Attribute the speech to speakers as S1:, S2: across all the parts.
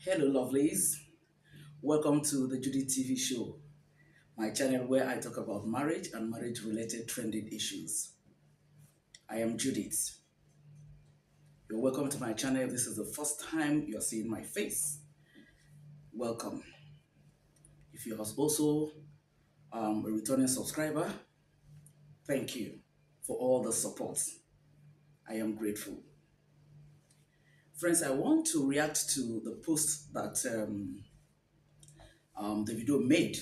S1: Hello, lovelies. Welcome to the Judy TV show, my channel where I talk about marriage and marriage related trending issues. I am Judith. You're welcome to my channel. If this is the first time you're seeing my face, welcome. If you're also a returning subscriber, thank you for all the support. I am grateful. Friends, I want to react to the post that the video made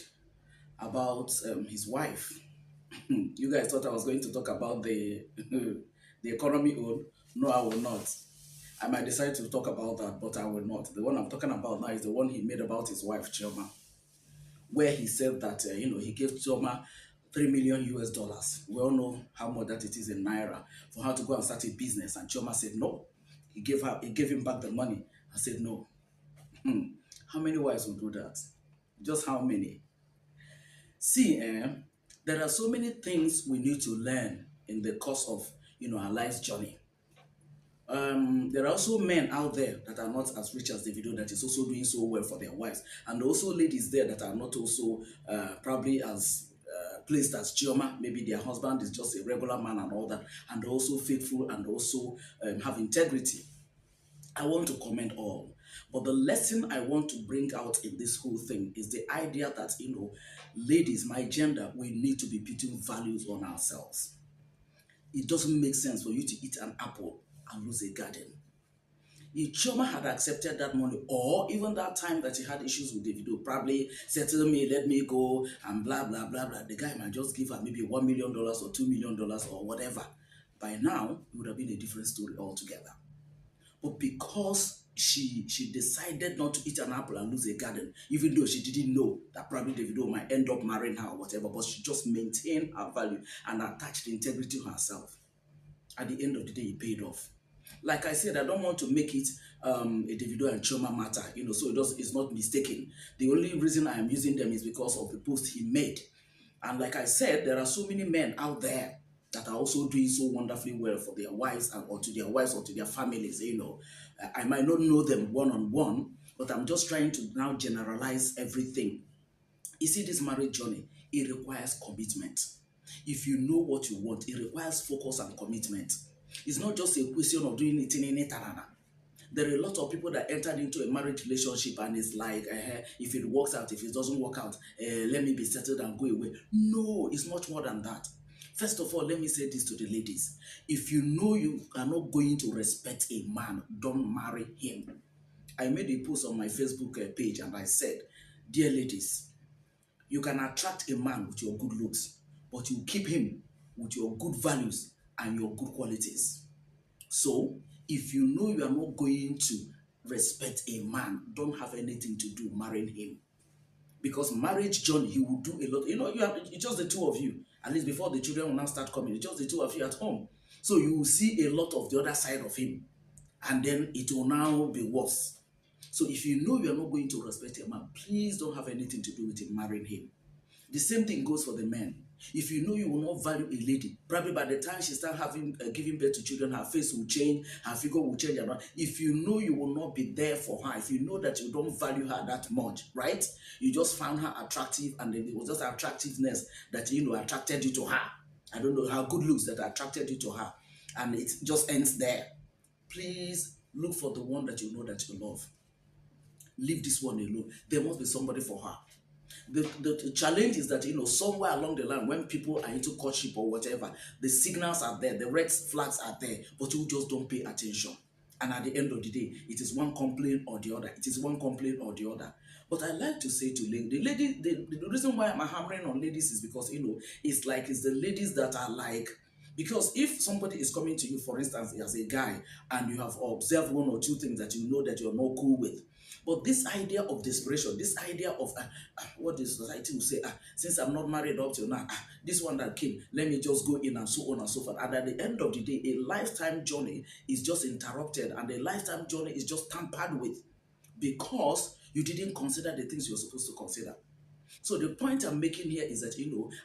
S1: about his wife. You guys thought I was going to talk about the the economy own. No, I will not. I might decide to talk about that, but I will not. The one I'm talking about now is the one he made about his wife, Chioma, where he said that he gave Chioma 3 million US dollars. We all know how much that it is in naira for her to go and start a business, and Chioma said no. He gave him back the money. I said no. How many wives will do that? Just how many? See, there are so many things we need to learn in the course of our life's journey. There are also men out there that are not as rich as Davido that is also doing so well for their wives, and also ladies there that are not also probably as placed as Chioma. Maybe their husband is just a regular man and all that, and also faithful and also have integrity. I want to comment all. But the lesson I want to bring out in this whole thing is the idea that, ladies, my gender, we need to be putting values on ourselves. It doesn't make sense for you to eat an apple and lose a garden. If Choma had accepted that money, or even that time that he had issues with Davido, probably settle me, let me go, and blah, blah, blah, blah, the guy might just give her maybe $1 million or $2 million or whatever. By now, it would have been a different story altogether. But because she decided not to eat an apple and lose a garden, even though she didn't know that probably Davido might end up marrying her or whatever, but she just maintained her value and attached integrity to herself. At the end of the day, it paid off. Like I said, I don't want to make it a Davido and Choma matter, so it's not mistaken. The only reason I am using them is because of the post he made. And like I said, there are so many men out there that are also doing so wonderfully well for their wives or to their wives or to their families. I might not know them one-on-one, but I'm just trying to now generalize everything. You see, this marriage journey, it requires commitment. If you know what you want, it requires focus and commitment. It's not just a question of doing it in tarana. There are a lot of people that entered into a marriage relationship and it's like, if it works out, if it doesn't work out, let me be settled and go away. No, it's much more than that. First of all, let me say this to the ladies. If you know you are not going to respect a man, don't marry him. I made a post on my Facebook page and I said, dear ladies, you can attract a man with your good looks, but you keep him with your good values and your good qualities. So, if you know you are not going to respect a man, don't have anything to do marrying him. Because marriage journey, he will do a lot. It's just the two of you. At least before the children will now start coming, it's just the two of you at home. So you will see a lot of the other side of him. And then it will now be worse. So if you know you are not going to respect a man, please don't have anything to do with him marrying him. The same thing goes for the men. If you know you will not value a lady, probably by the time she starts giving birth to children, her face will change, her figure will change. If you know you will not be there for her, if you know that you don't value her that much, right? You just found her attractive, and then it was just attractiveness that attracted you to her. I don't know, her good looks that attracted you to her, and it just ends there. Please look for the one that you know that you love. Leave this one alone. There must be somebody for her. The challenge is that somewhere along the line, when people are into courtship or whatever, the signals are there, the red flags are there, but you just don't pay attention. And at the end of the day, it is one complaint or the other. It is one complaint or the other. But I like to say to the reason why I'm hammering on ladies is because it's the ladies that are like, because if somebody is coming to you, for instance, as a guy, and you have observed one or two things that you know that you're not cool with, but this idea of desperation, this idea of what the society will say, since I'm not married up till now, this one that came, let me just go in and so on and so forth. And at the end of the day, a lifetime journey is just interrupted, and a lifetime journey is just tampered with because you didn't consider the things you're supposed to consider. So the point I'm making here is that,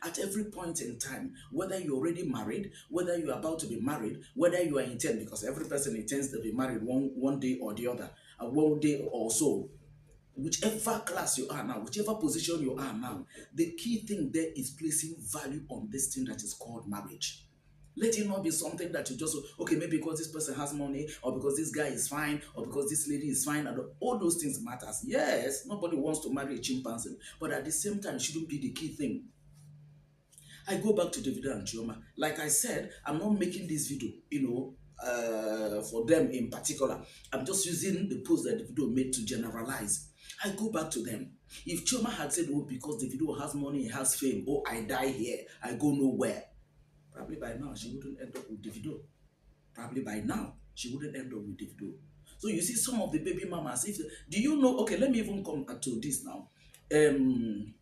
S1: at every point in time, whether you're already married, whether you're about to be married, whether you are intent, because every person intends to be married one day or the other, one day or so. whichever class you are now, whichever position you are now, the key thing there is placing value on this thing that is called marriage. Let it not be something that you just, okay, maybe because this person has money, or because this guy is fine, or because this lady is fine, and all those things matters. Yes, nobody wants to marry a chimpanzee, but at the same time, it shouldn't be the key thing. I go back to Davido and Chioma. Like I said, I'm not making this video, for them in particular. I'm just using the post that Davido made to generalize. I go back to them. If Chioma had said, oh, because Davido has money, he has fame, oh, I die here, I go nowhere, probably by now she wouldn't end up with Davido. Probably by now she wouldn't end up with Davido. So you see some of the baby mamas. If do you know? Okay, let me even come to this now. Um,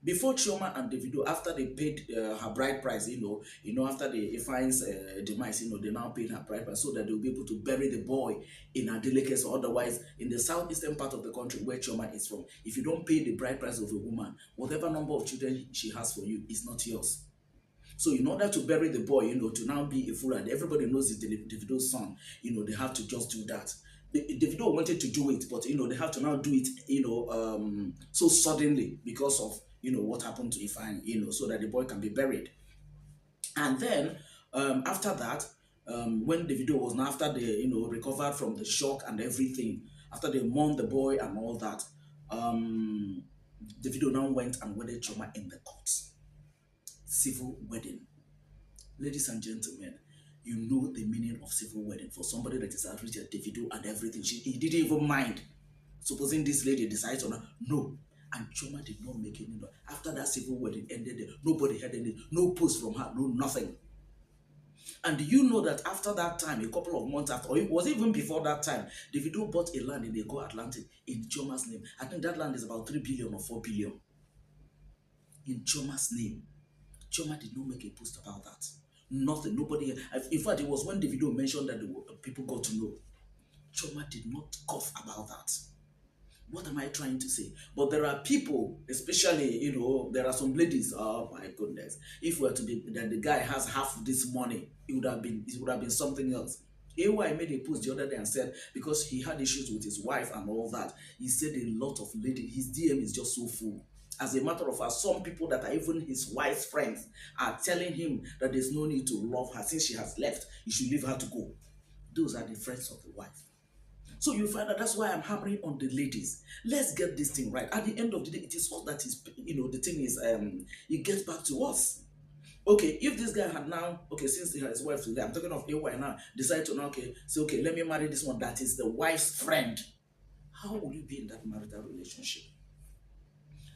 S1: Before Chioma and Davido, after they paid her bride price, after the Ifine's demise, they now paid her bride price so that they'll be able to bury the boy in her delicacy. Or otherwise, in the southeastern part of the country where Chioma is from, if you don't pay the bride price of a woman, whatever number of children she has for you is not yours. So in order to bury the boy, to now be a fool, and everybody knows it's Davido's son, they have to just do that. Davido wanted to do it, but they have to now do it, so suddenly because of what happened to Ifan, so that the boy can be buried. And then after that, when Davido was now after they recovered from the shock and everything, after they mourned the boy and all that, Davido now went and wedded Choma in the courts, civil wedding. Ladies and gentlemen, you know the meaning of civil wedding. For somebody that is average at Davido and everything, he didn't even mind. Supposing this lady decides or not, no. And Choma did not make any noise. After that civil wedding ended, nobody had any, no post from her, no nothing. And do you know that after that time, a couple of months after, or it was even before that time, Davido bought a land in the Go Atlantic in Choma's name. I think that land is about 3 billion or 4 billion in Choma's name. Choma did not make a post about that. Nothing. Nobody. In fact, it was when Davido mentioned that people got to know. Choma did not cough about that. What am I trying to say? But there are people, especially, there are some ladies. Oh my goodness! If we were to be that the guy has half of this money, it would have been something else. AY made a post the other day and said because he had issues with his wife and all that, he said a lot of ladies. His DM is just so full. As a matter of fact, some people that are even his wife's friends are telling him that there's no need to love her since she has left. You should leave her to go. Those are the friends of the wife. So you find that that's why I'm hammering on the ladies. Let's get this thing right. At the end of the day, it is us that is, the thing is, it gets back to us. Okay, if this guy had now, okay, since he has his wife today, I'm talking of AY now, decide to now, okay, say, okay, let me marry this one that is the wife's friend. How will you be in that marital relationship?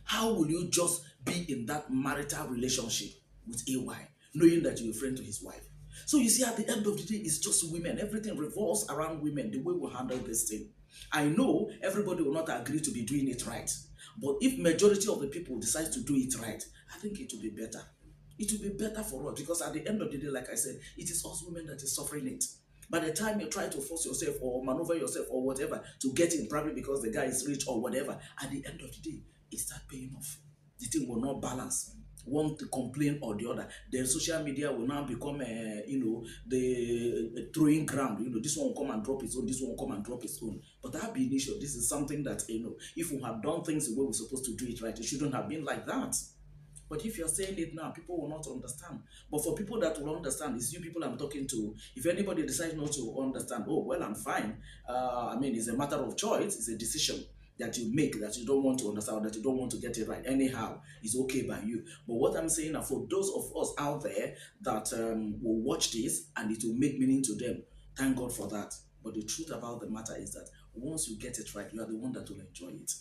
S1: How will you just be in that marital relationship with AY, knowing that you're a friend to his wife? So you see, at the end of the day, it's just women. Everything revolves around women, the way we handle this thing. I know everybody will not agree to be doing it right. But if majority of the people decide to do it right, I think it will be better. It will be better for us because at the end of the day, like I said, it is us women that is suffering it. By the time you try to force yourself or maneuver yourself or whatever to get in, probably because the guy is rich or whatever, at the end of the day, it starts paying off. The thing will not balance. One to complain or the other. Then social media will now become, the throwing ground. This one will come and drop its own. This one will come and drop its own. But that be initial. This is something that if we have done things the way we're supposed to do it right, it shouldn't have been like that. But if you're saying it now, people will not understand. But for people that will understand, it's you people I'm talking to. If anybody decides not to understand, oh, well, I'm fine. It's a matter of choice. It's a decision that you make that you don't want to understand, that you don't want to get it right. Anyhow, it's okay by you. But what I'm saying now, for those of us out there that will watch this and it will make meaning to them, thank God for that. But the truth about the matter is that once you get it right, you are the one that will enjoy it.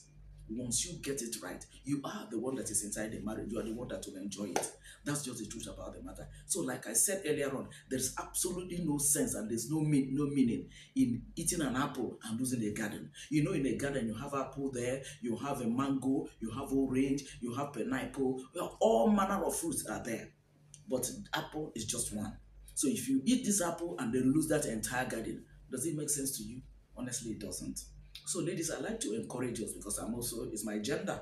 S1: Once you get it right, you are the one that is inside the marriage. You are the one that will enjoy it. That's just the truth about the matter. So, like I said earlier on, there's absolutely no sense and there's no meaning in eating an apple and losing a garden. In a garden, you have apple there, you have a mango, you have orange, you have pineapple, all manner of fruits are there. But apple is just one. So, if you eat this apple and then lose that entire garden, does it make sense to you? Honestly, it doesn't. So, ladies, I like to encourage us because it's my gender.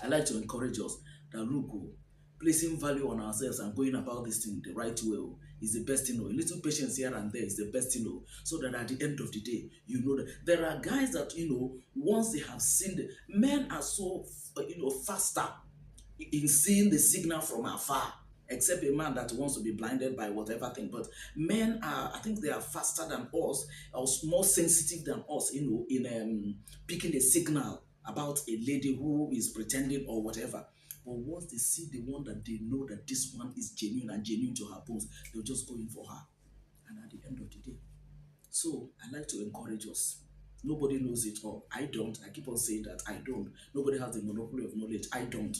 S1: I like to encourage us that look, placing value on ourselves and going about this thing the right way is the best thing. A little patience here and there is the best thing. So that at the end of the day, you know that there are guys that, once they have seen men are so, faster in seeing the signal from afar, except a man that wants to be blinded by whatever thing. But men are, I think they are faster than us, or more sensitive than us, in picking the signal about a lady who is pretending or whatever. But once they see the one that they know that this one is genuine and genuine to her bones, they'll just go in for her. And at the end of the day, so I like to encourage us. Nobody knows it all. I don't. I keep on saying that I don't. Nobody has the monopoly of knowledge. I don't.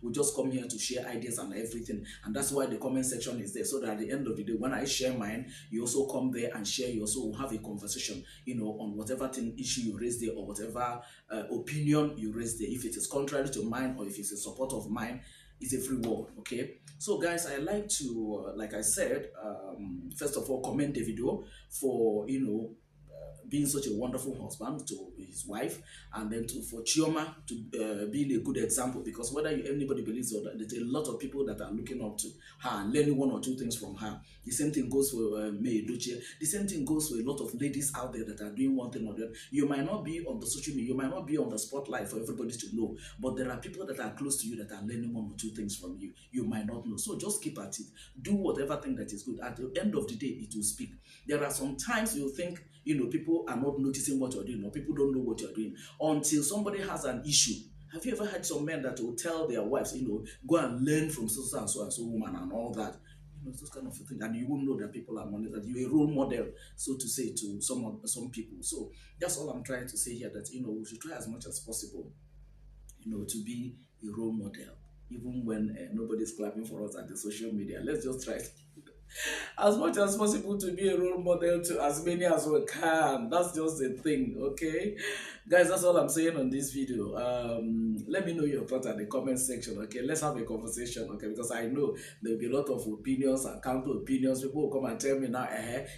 S1: We just come here to share ideas and everything. And that's why the comment section is there. So that at the end of the day, when I share mine, you also come there and share. You also have a conversation, on whatever issue you raise there, or whatever opinion you raise there. If it is contrary to mine, or if it's in support of mine, it's a free world. Okay. So guys, I like to, like I said, first of all, commend Davido for being such a wonderful husband to his wife, and then for Chioma to being a good example, because whether anybody believes or not, there's a lot of people that are looking up to her and learning one or two things from her. The same thing goes for May Edochie. The same thing goes for a lot of ladies out there that are doing one thing or the other. You might not be on the social media, you might not be on the spotlight for everybody to know, but there are people that are close to you that are learning one or two things from you. You might not know. So just keep at it. Do whatever thing that is good. At the end of the day, it will speak. There are some times you think, people are not noticing what you're doing, or people don't know what you're doing until somebody has an issue. Have you ever had some men that will tell their wives, go and learn from so and so woman and all that? Those kind of things, and you won't know that people are monitored. You're a role model, so to say, to some people. So that's all I'm trying to say here. That we should try as much as possible, to be a role model, even when nobody's clapping for us at the social media. Let's just try as much as possible to be a role model to as many as we can. That's just the thing, okay? Guys, that's all I'm saying on this video. Let me know your thoughts at the comment section, okay? Let's have a conversation, okay? Because I know there'll be a lot of opinions and counter opinions. People will come and tell me now,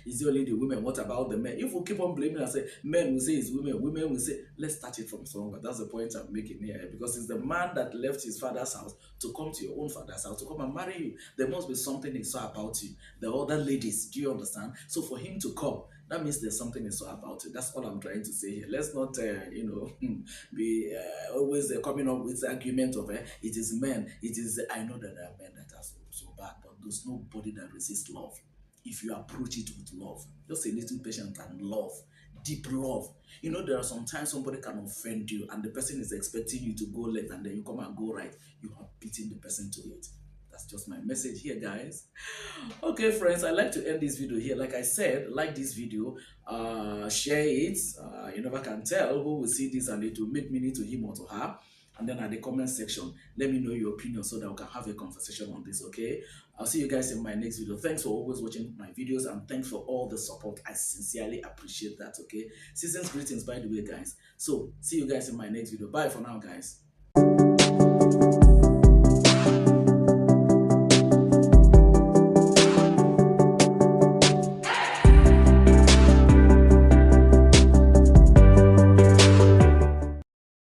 S1: it's only the women. What about the men? If we keep on blaming and say, men will say it's women, women will say, let's start it from somewhere. That's the point I'm making here. Because it's the man that left his father's house to come to your own father's house, to come and marry you. There must be something he saw about you. The other ladies, do you understand? So for him to come, that means there's something he saw about it. That's all I'm trying to say here. Let's not, be always coming up with the argument of it is men. It is, I know that there are men that are so bad, but there's nobody that resists love. If you approach it with love, just a little patience and love, deep love. There are sometimes somebody can offend you and the person is expecting you to go left and then you come and go right. You have beaten the person to it. That's just my message here, guys. Okay, friends, I like to end this video here. Like I said, like this video, share it. You never can tell who will see this and it will make meaning to him or to her. And then at the comment section, let me know your opinion so that we can have a conversation on this, okay? I'll see you guys in my next video. Thanks for always watching my videos and thanks for all the support. I sincerely appreciate that, okay? Season's greetings, by the way, guys. So, see you guys in my next video. Bye for now, guys.